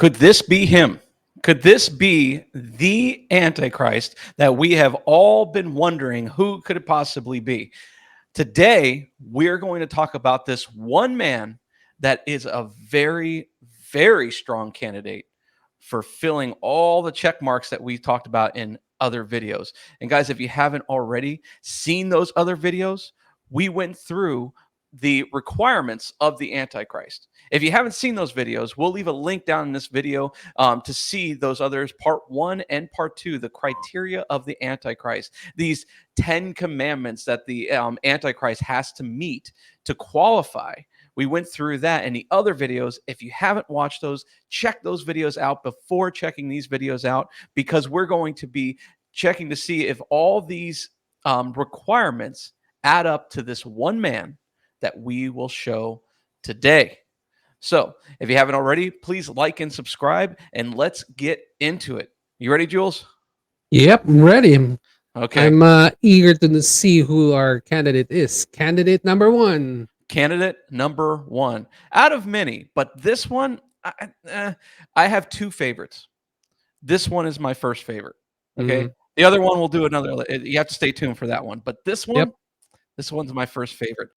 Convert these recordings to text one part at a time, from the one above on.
Could this be him? Could this be the Antichrist that we have all been wondering who could it possibly be? Today, we're going to talk about this one man that is a very, very strong candidate for filling all the check marks that we talked about in other videos. And guys, if you haven't already seen those other videos, we went through the requirements of the Antichrist. If you haven't seen those videos, we'll leave a link down in this video to see those others, part 1 and part 2, the criteria of the Antichrist, these 10 commandments that the Antichrist has to meet to qualify. We went through that in the other videos. If you haven't watched those, check those videos out before checking these videos out, because we're going to be checking to see if all these requirements add up to this one man that we will show today. So if you haven't already, please like and subscribe, and let's get into it. You ready, Jules? Yep, I'm ready. Okay. I'm eager to see who our candidate is. Candidate number 1. Candidate number 1 out of many, but this one, I have 2 favorites. This one is my first favorite. Okay. The other one we'll do another. You have to stay tuned for that one. But this one, Yep. this one's my first favorite.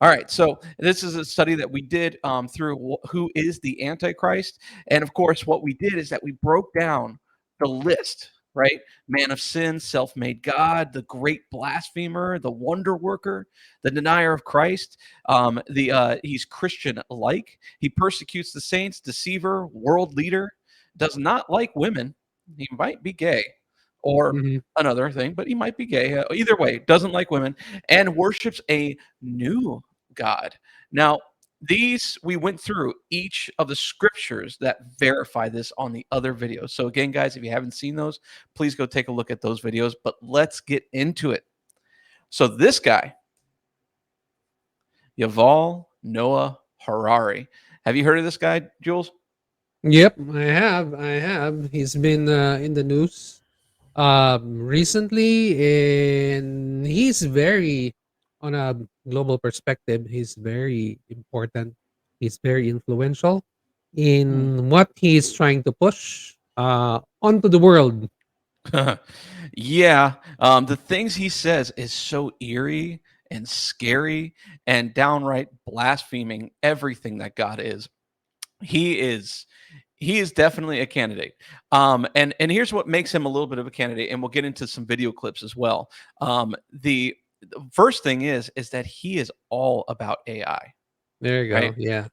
All right, so this is a study that we did through who is the Antichrist. And of course, what we did is that we broke down the list, right? Man of sin, self-made God, the great blasphemer, the wonder worker, the denier of Christ. He's Christian-like. He persecutes the saints, deceiver, world leader, does not like women. He might be gay or another thing, but he might be gay. Either way, doesn't like women and worships a new God. Now, these we went through each of the scriptures that verify this on the other videos. So again, guys, if you haven't seen those, please go take a look at those videos. But let's get into it. So this guy, YUVAL Noah Harari. Have you heard of this guy, Jules? Yep, I have. He's been in the news recently, and he's very, on a global perspective, he's very important. He's very influential in what he's trying to push onto the world. Yeah, the things he says is so eerie and scary and downright blaspheming everything that God is. He is he is definitely a candidate. And here's what makes him a little bit of a candidate, and we'll get into some video clips as well. The first thing is that he is all about AI, There you right? go. Yeah.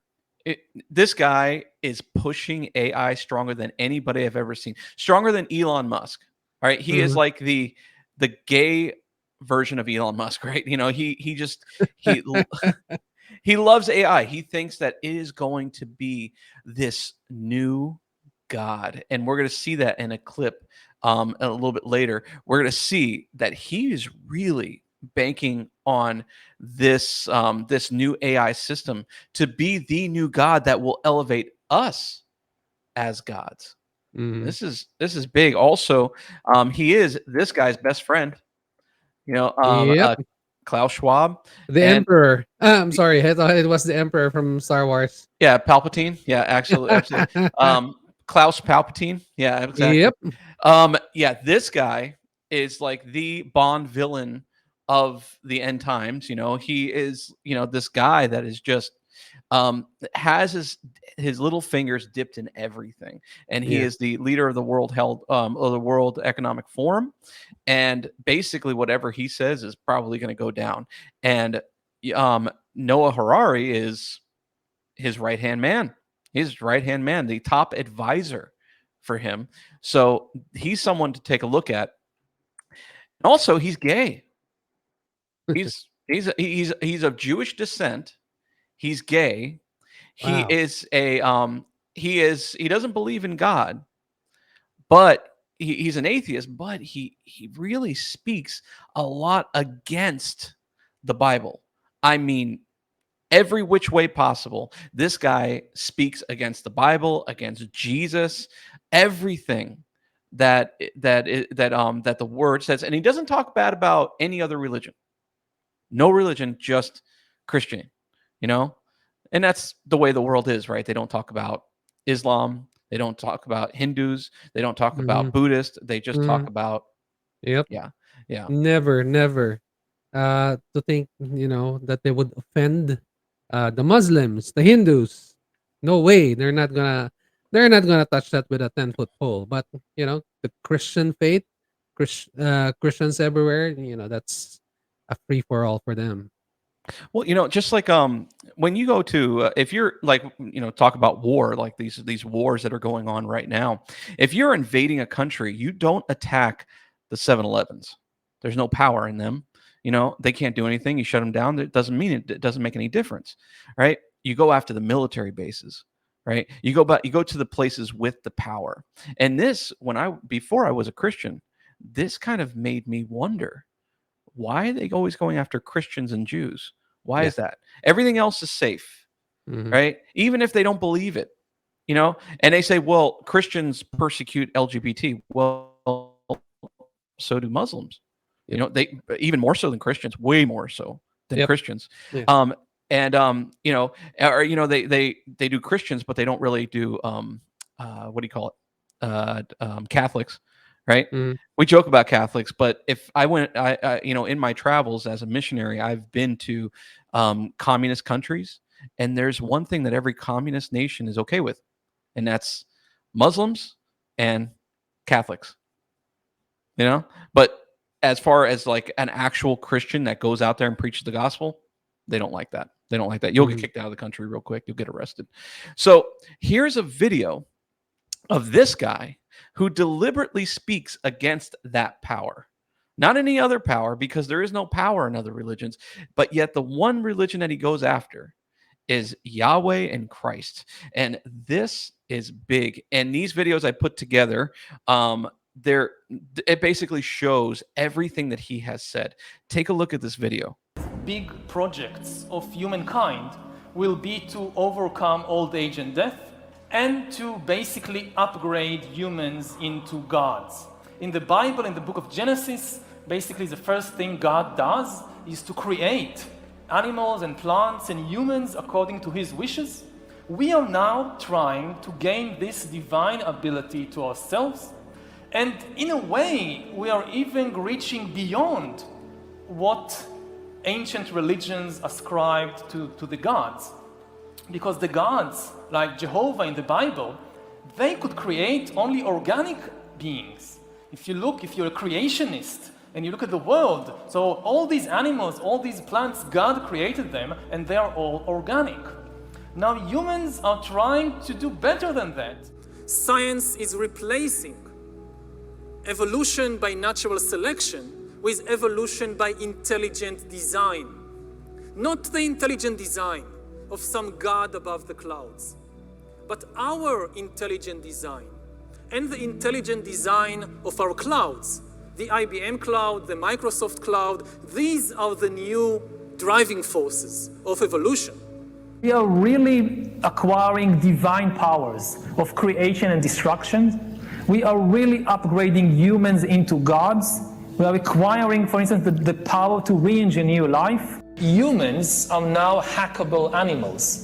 It, this guy is pushing AI stronger than anybody I've ever seen, stronger than Elon Musk. All right, he is Mhm. like the gay version of Elon Musk, right? You know, he just he he loves AI. He thinks that it is going to be this new God, and we're going to see that in a clip a little bit later. We're going to see that he is really banking on this new AI system to be the new God that will elevate us as gods. Mhm. This is big. Also, he is this guy's best friend. You know, Yep. Klaus Schwab, The and Emperor. I'm sorry. I thought it was the Emperor from Star Wars. yeah, Palpatine. Yeah, absolutely, absolutely. Klaus Palpatine. Yeah, exactly. Yep. Yeah, this guy is like the Bond villain of the end times. You know, he is, this guy that is just has his little fingers dipped in everything, and he Yeah. is the leader of the World Economic Forum, and basically whatever he says is probably going to go down. And Noah Harari is his right hand man. His right hand man, the top advisor for him. So he's someone to take a look at. Also, he's gay. He's of Jewish descent. He's gay. He Wow. is a he doesn't believe in God, but he's an atheist. But he really speaks a lot against the Bible. I mean, every which way possible. This guy speaks against the Bible, against Jesus, everything that the word says, and he doesn't talk bad about any other religion. No religion, just Christian, you know? And that's the way the world is, right? They don't talk about Islam. They don't talk about Hindus. They don't talk Mhm. about Buddhists. They just talk Mhm. about, Yep. yeah, yeah. Never, never. To think, that they would offend the Muslims, the Hindus. No way. They're not gonna touch that with a 10-foot pole. But the Christian faith, Christians everywhere, that's a free for all for them. Well, just like when you go to if you're like talk about war, like these wars that are going on right now. If you're invading a country, you don't attack the 7-Elevens. There's no power in them. They can't do anything. You shut them down. It doesn't mean it doesn't make any difference, right? You go after the military bases, right? You go to the places with the power. And this, before I was a Christian, this kind of made me wonder, why are they always going after Christians and Jews? Why Yeah. is that? Everything else is safe, Hmm. right? Even if they don't believe it, and they say, well, Christians persecute LGBT. Well, so do Muslims. Yep. They even more so than Christians, way more so than Yep. Christians. Yeah. And they do Christians, but they don't really do what do you call it? Catholics, right? Hmm. We joke about Catholics, but if I went, in my travels as a missionary, I've been to communist countries, and there's one thing that every communist nation is okay with, and that's Muslims and Catholics. But as far as like an actual Christian that goes out there and preaches the gospel, they don't like that. They don't like that. You'll get Hmm. kicked out of the country real quick. You'll get arrested. So here's a video of this guy who deliberately speaks against that power. Not any other power, because there is no power in other religions, but yet the one religion that he goes after is Yahweh and Christ. And this is big. And these videos I put together, there it basically shows everything that he has said. Take a look at this video. Big projects of humankind will be to overcome old age and death, and to basically upgrade humans into gods. In the Bible, in the book of Genesis, basically the first thing God does is to create animals and plants and humans according to his wishes. We are now trying to gain this divine ability to ourselves, and in a way we are even reaching beyond what ancient religions ascribed to the gods. Because the gods, like Jehovah in the Bible, they could create only organic beings. If you're a creationist and you look at the world, so all these animals, all these plants, God created them, and they are all organic. Now humans are trying to do better than that. Science is replacing evolution by natural selection with evolution by intelligent design. Not the intelligent design of some God above the clouds, but our intelligent design and the intelligent design of our clouds, the IBM cloud, the Microsoft cloud. These are the new driving forces of evolution. We are really acquiring divine powers of creation and destruction. We are really upgrading humans into gods. We are acquiring, for instance, the power to re-engineer life. Humans are now hackable animals.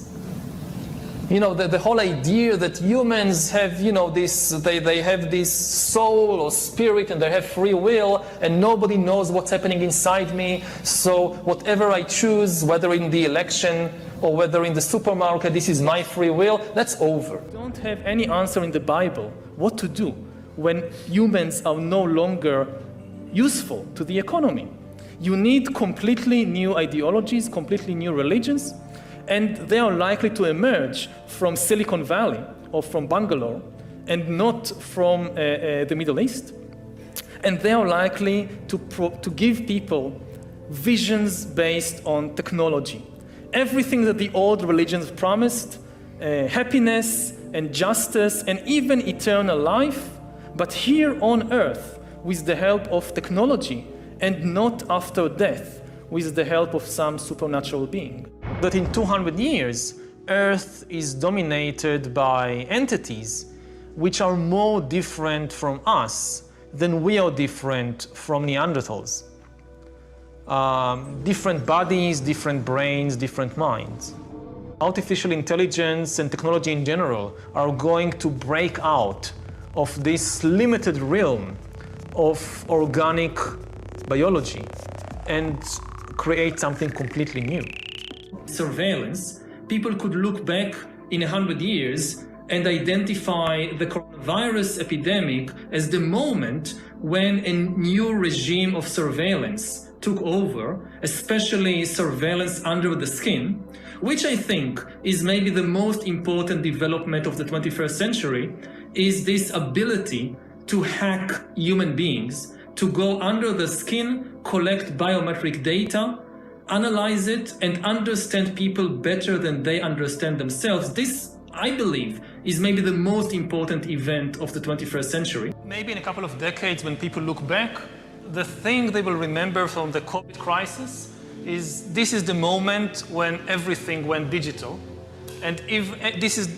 The whole idea that humans have, they have this soul or spirit and they have free will and nobody knows what's happening inside me. So whatever I choose, whether in the election or whether in the supermarket, this is my free will, that's over. We don't have any answer in the Bible what to do when humans are no longer useful to the economy. You need completely new ideologies, completely new religions, and they are likely to emerge from Silicon Valley or from Bangalore and not from the Middle East. And they are likely to give people visions based on technology. Everything that the old religions promised, happiness and justice and even eternal life, but here on earth with the help of technology, and not after death with the help of some supernatural being. That in 200 years, Earth is dominated by entities which are more different from us than we are different from Neanderthals. Different bodies, different brains, different minds. artificial intelligence and technology in general are going to break out of this limited realm of organic biology and create something completely new. Surveillance, people could look back in 100 years and identify the coronavirus epidemic as the moment when a new regime of surveillance took over, especially surveillance under the skin, which I think is maybe the most important development of the 21st century, is this ability to hack human beings, to go under the skin, collect biometric data, analyze it, and understand people better than they understand themselves. This, I believe, is maybe the most important event of the 21st century. Maybe in a couple of decades, when people look back, the thing they will remember from the COVID crisis is this is the moment when everything went digital. And if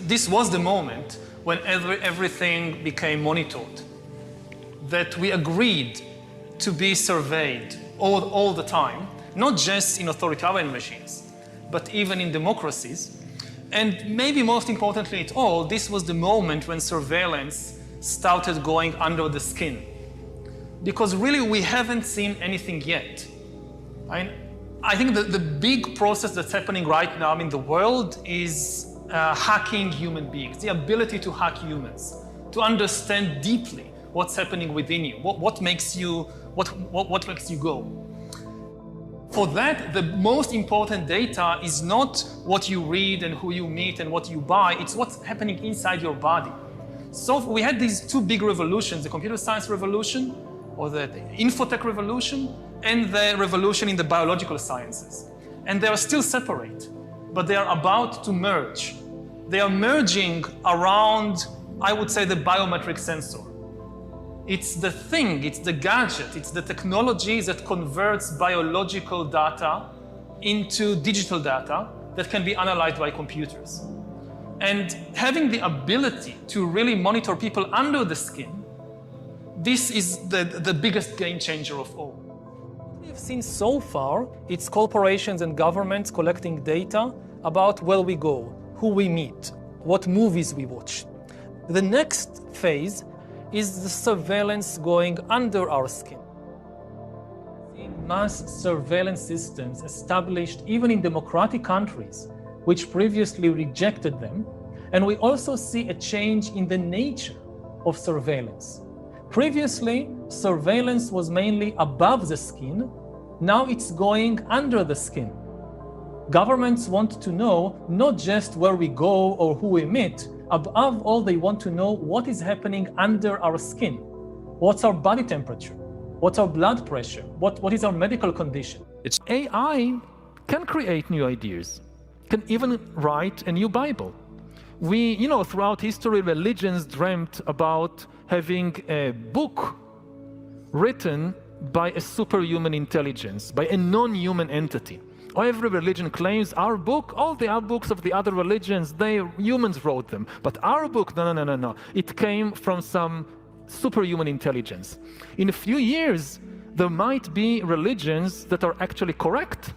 this was the moment when everything became monitored, that we agreed to be surveyed all the time, not just in authoritarian regimes, but even in democracies. And maybe most importantly at all, this was the moment when surveillance started going under the skin. Because really we haven't seen anything yet. I think that the big process that's happening right now in the world is hacking human beings, the ability to hack humans, to understand deeply what's happening within you, what makes you go. For that, the most important data is not what you read and who you meet and what you buy, it's what's happening inside your body. So we had these two big revolutions, the computer science revolution, or the infotech revolution, and the revolution in the biological sciences. And they are still separate, but they are about to merge. They are merging around, I would say, the biometric sensor. It's the thing, it's the gadget, it's the technology that converts biological data into digital data that can be analyzed by computers. And having the ability to really monitor people under the skin, this is the biggest game changer of all. What we've seen so far, it's corporations and governments collecting data about where we go, who we meet, what movies we watch. The next phase is the surveillance going under our skin. Mass surveillance systems established even in democratic countries, which previously rejected them. And we also see a change in the nature of surveillance. Previously, surveillance was mainly above the skin. Now it's going under the skin. Governments want to know not just where we go or who we meet. Above all, they want to know what is happening under our skin. What's our body temperature? What's our blood pressure? What is our medical condition? AI can create new ideas, can even write a new Bible. Throughout history, religions dreamt about having a book written by a superhuman intelligence, by a non-human entity. Every religion claims our book, all the other books of the other religions, humans wrote them. But our book, no. It came from some superhuman intelligence. In a few years, there might be religions that are actually correct.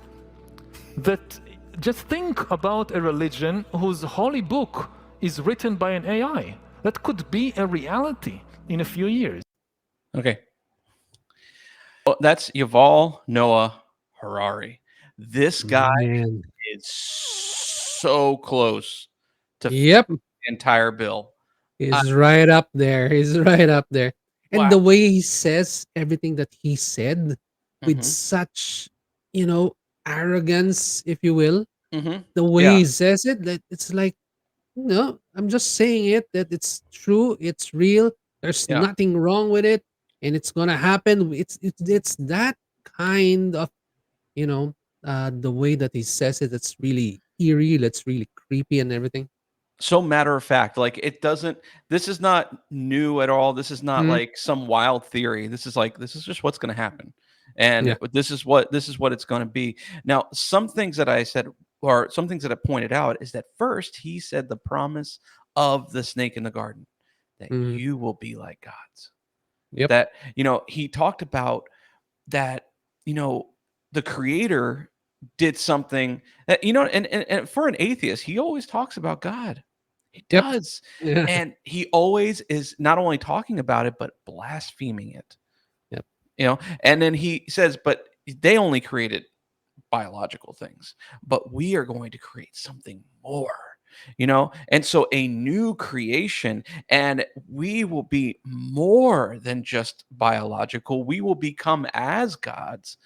That just think about a religion whose holy book is written by an AI. That could be a reality in a few years. Okay. Well, that's YUVAL Noah Harari. This guy is so close to Yep. the entire bill. He's right up there. He's right up there. And Wow. the way he says everything that he said with Mhm. such, arrogance, if you will, Mhm. the way Yeah. he says it, that it's like, no, I'm just saying it, that it's true, it's real, there's Yeah. nothing wrong with it, and it's gonna happen. It's that kind of, the way that he says it, it's really eerie, that's really creepy and everything. So matter of fact, like this is not new at all. This is not Mhm. like some wild theory. This is just what's going to happen. And Yeah. this is what it's going to be. Now, some things that I said, or some things that I pointed out, is that first he said the promise of the snake in the garden, that Mhm. you will be like gods. Yep. That, he talked about that, the creator did something that, and for an atheist, he always talks about God. He Yep. does. Yeah. And he always is not only talking about it, but blaspheming it. Yep. And then he says, but they only created biological things, but we are going to create something more. And so a new creation, and we will be more than just biological. We will become as gods.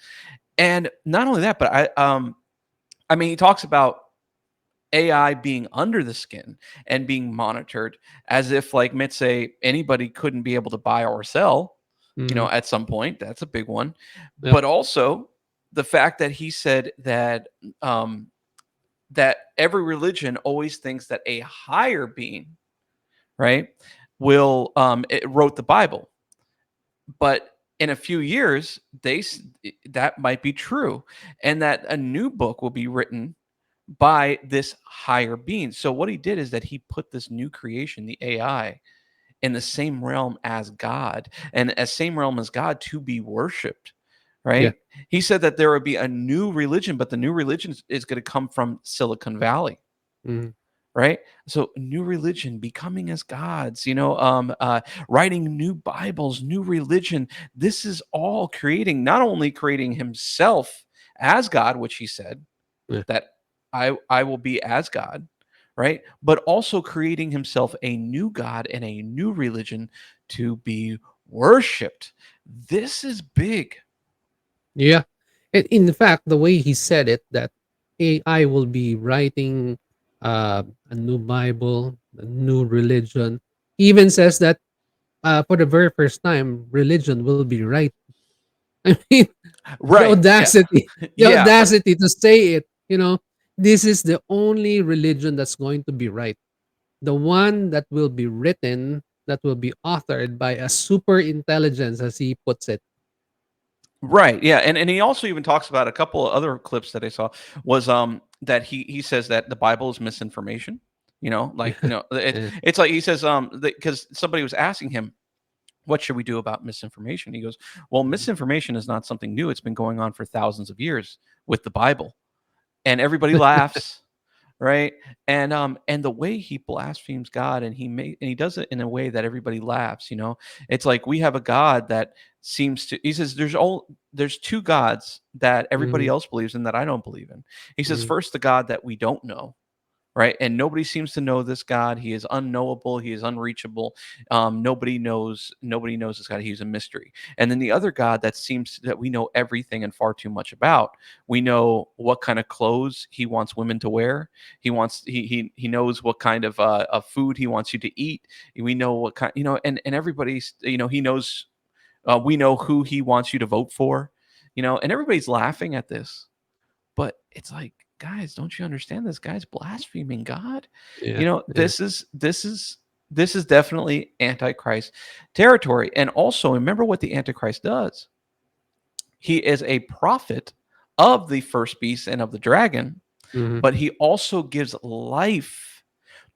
And not only that, but I mean, he talks about AI being under the skin and being monitored, as if, like, let's say anybody couldn't be able to buy or sell, Mhm. at some point. That's a big one. Yep. But also the fact that he said that that every religion always thinks that a higher being, right, will it wrote the Bible. But in a few years, that might be true, and that a new book will be written by this higher being. So what he did is that he put this new creation, the AI, in the same realm as God, and as same realm as God, to be worshipped. Yeah. Right? He said that there would be a new religion, but the new religion is going to come from Silicon Valley. Mhm. Right? So new religion, becoming as gods, writing new Bibles, new religion. This is all creating, not only creating himself as God, which he said Yeah. that I will be as God, right? But also creating himself a new God and a new religion to be worshipped. This is big. Yeah. And in fact, the way he said it, that AI will be writing a new Bible, a new religion, he even says that for the very first time, religion will be right. I mean, the Right. Yeah. audacity, the Yeah. But audacity to say it, this is the only religion that's going to be right. The one that will be written, that will be authored by a super intelligence, as he puts it. right. Yeah. And he also even talks about a couple of other clips that I saw was that he says that the Bible is misinformation. Like, Yeah. it's like he says because somebody was asking him, what should we do about misinformation? He goes, well, misinformation is not something new. It's been going on for thousands of years with the Bible. And everybody laughs, right? And the way he blasphemes God, and he does it in a way that everybody laughs. It's like we have a God that seems to. He says there's two gods that everybody Mhm, else believes in that I don't believe in. He says, mhm, first, the God that we don't know, right? And nobody seems to know this God. He is unknowable. He is unreachable. Nobody knows this God. He's a mystery. And then the other God that seems that we know everything and far too much about. We know what kind of clothes he wants women to wear. He knows what kind of food he wants you to eat. We know what kind, and everybody's, he knows. We know who he wants you to vote for. And everybody's laughing at this, but it's like, guys, don't you understand? This guy's blaspheming God. yeah, yeah, This is definitely Antichrist territory. And also remember what the Antichrist does. He is a prophet of the first beast and of the dragon, mhm, but he also gives life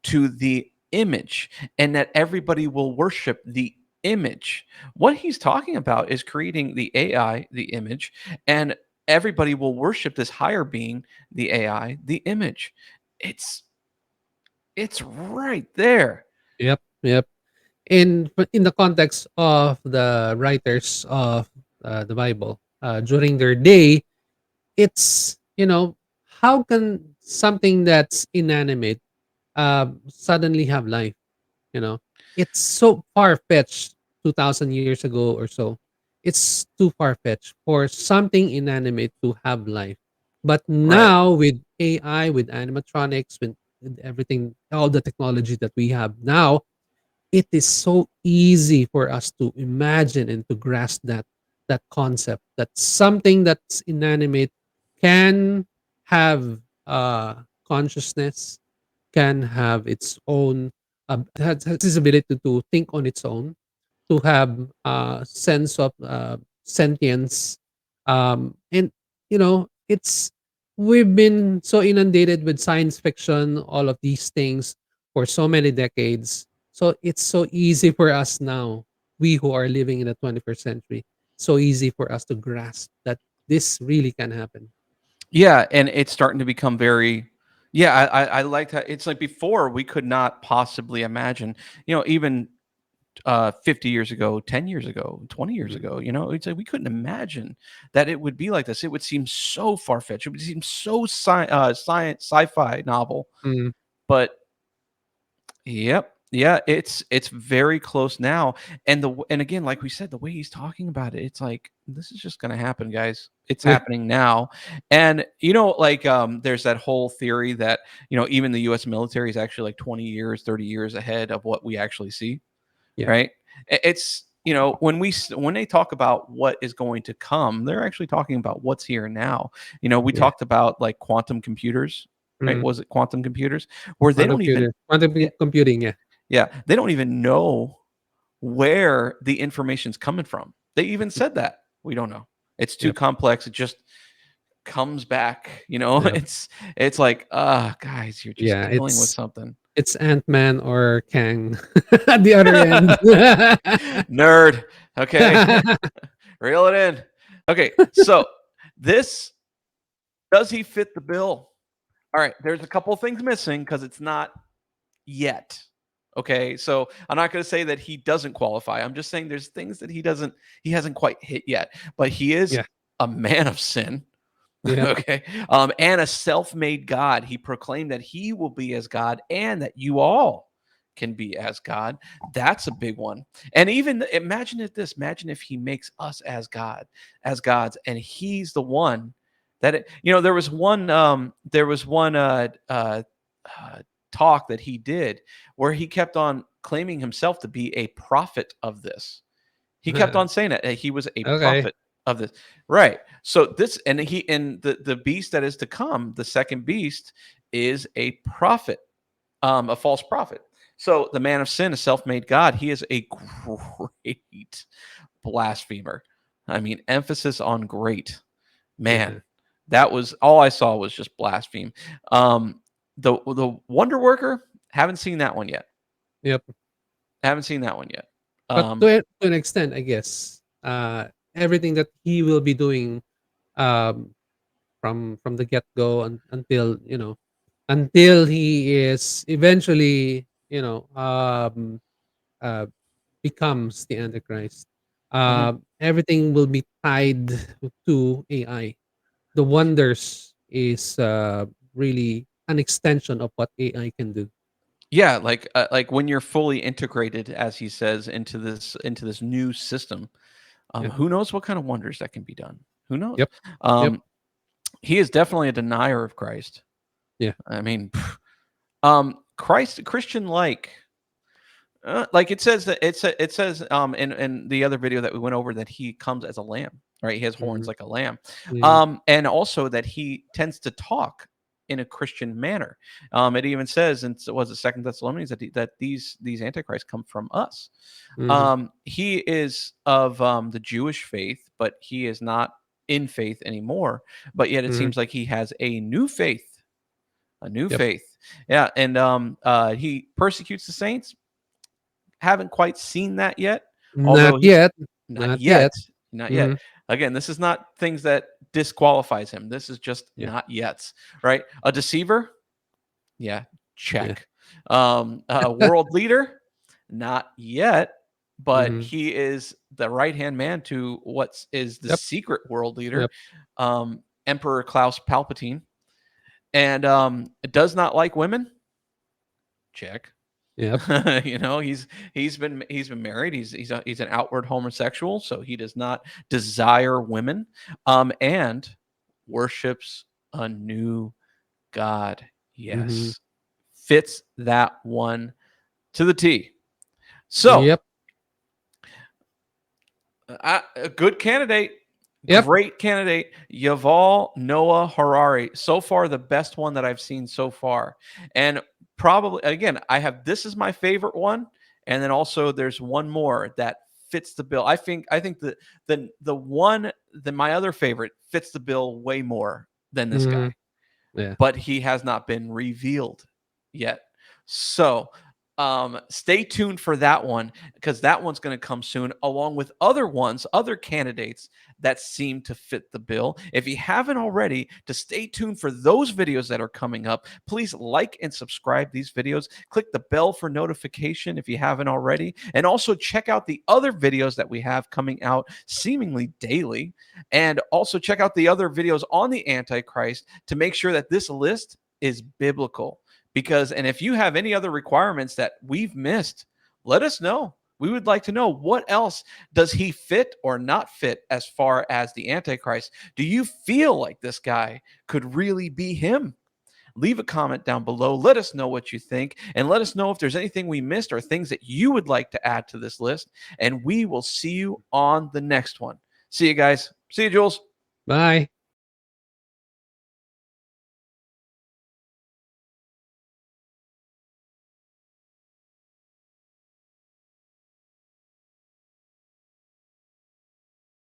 to the image, and that everybody will worship the image. What he's talking about is creating the AI, the image, and everybody will worship this higher being, the AI, the image. It's it's right there. yep, yep. In the context of the writers of the Bible, during their day, it's, how can something that's inanimate suddenly have life? You know, it's so far fetched 2,000 years ago or so. It's too far fetched for something inanimate to have life. But Right. now with AI, with animatronics, with everything, all the technology that we have now, it is so easy for us to imagine and to grasp that concept, that something that's inanimate can have consciousness, can have its own has this ability to think on its own, to have a sense of sentience, and it's we've been so inundated with science fiction, all of these things for so many decades. So it's so easy for us now, we who are living in the 21st century, so easy for us to grasp that this really can happen. Yeah, and it's starting to become very. Yeah, I like that. It's like before we could not possibly imagine. Even 50 years ago, 10 years ago, 20 years Mm, ago, it's like we couldn't imagine that it would be like this. It would seem so far-fetched. It would seem so science sci-fi novel. mm, But yep, yeah, it's very close now. And again, like we said, the way he's talking about it, it's like this is just going to happen, guys. It's yeah, happening now. And like there's that whole theory that even the US military is actually like 20 years, 30 years ahead of what we actually see, yeah, right? It's when they talk about what is going to come, they're actually talking about what's here now. We yeah. talked about like quantum computers, right? Mm. Was it quantum computers where they don't even Quantum computing, yeah, yeah, they don't even know where the information's coming from. They even said that. We don't know. It's too yep, complex. It just comes back, yep, It's like, guys, you're just yeah. dealing with something. It's Ant-Man or Kang at the other end. Nerd. Okay. Reel it in. Okay. So this does he fit the bill? All right. There's a couple of things missing because it's not yet. Okay. So I'm not going to say that he doesn't qualify. I'm just saying there's things that he hasn't quite hit yet, but he is Yeah, a man of sin. yeah, Okay. And a self-made God. He proclaimed that he will be as God and that you all can be as God. That's a big one. And even imagine imagine if he makes us as gods, and he's the one there was one talk that he did where he kept on claiming himself to be a prophet of this. He kept on saying that he was a okay, prophet of this. Right. So this and the beast that is to come, the second beast is a prophet, a false prophet. So the man of sin, a self-made God, he is a great blasphemer. I mean, emphasis on great. yeah, Man, that was all I saw was just blaspheme. The Wonder Worker, haven't seen that one yet. yep. Haven't seen that one yet. But Um, to an extent, I guess, everything that he will be doing, um, from the get go until until he is eventually uh, becomes the Antichrist. mhm. Everything will be tied to AI. The wonders is really an extension of what AI can do. Yeah, like when you're fully integrated, as he says, into this new system, Yeah. who knows what kind of wonders that can be done? Who knows? Yep. Yep. Um, he is definitely a denier of Christ. Yeah. I mean, Christian like it says that it says in the other video that we went over that he comes as a lamb, right? He has horns Mhm. like a lamb, Yeah. and also that he tends to talk in a Christian manner. It even says, and was it Second Thessalonians that these antichrists come from us. Mhm. He is of the Jewish faith, but he is not in faith anymore. But yet it Mhm. seems like he has a new faith, a new Yep. faith. Yeah, and he persecutes the saints. Haven't quite seen that yet, Not although he yet. not Not yet, yet. not yet. Mhm. Again, this is not things that disqualifies him. This is just Yeah. not yet, right? A deceiver? Yeah, Yeah. check. A world leader? Not yet, but Mhm. he is the right-hand man to what is the Yep. secret world leader, Yep. Emperor Klaus Palpatine, and does not like women? Check. Yep. He's been married. He's an outward homosexual, so he does not desire women, and worships a new god. Mhm. Yes, fits that one to the T. So Yep. a good candidate, Yep. great candidate, Yuval Noah Harari. So far, the best one that I've seen so far, and probably again, I have this is my favorite one, and then also there's one more that fits the bill. I think the my other favorite fits the bill way more than this Mhm. guy, Yeah. but he has not been revealed yet. So Stay tuned for that one, because that one's going to come soon, along with other candidates that seem to fit the bill. If you haven't already, to stay tuned for those videos that are coming up. Please like and subscribe these videos. Click the bell for notification if you haven't already. And also check out the other videos that we have coming out seemingly daily. And also check out the other videos on the Antichrist to make sure that this list is biblical. And if you have any other requirements that we've missed, let us know. We would like to know, what else does he fit or not fit as far as the Antichrist? Do you feel like this guy could really be him? Leave a comment down below. Let us know what you think, and let us know if there's anything we missed or things that you would like to add to this list. And we will see you on the next one. See you guys. See you, Jules. Bye.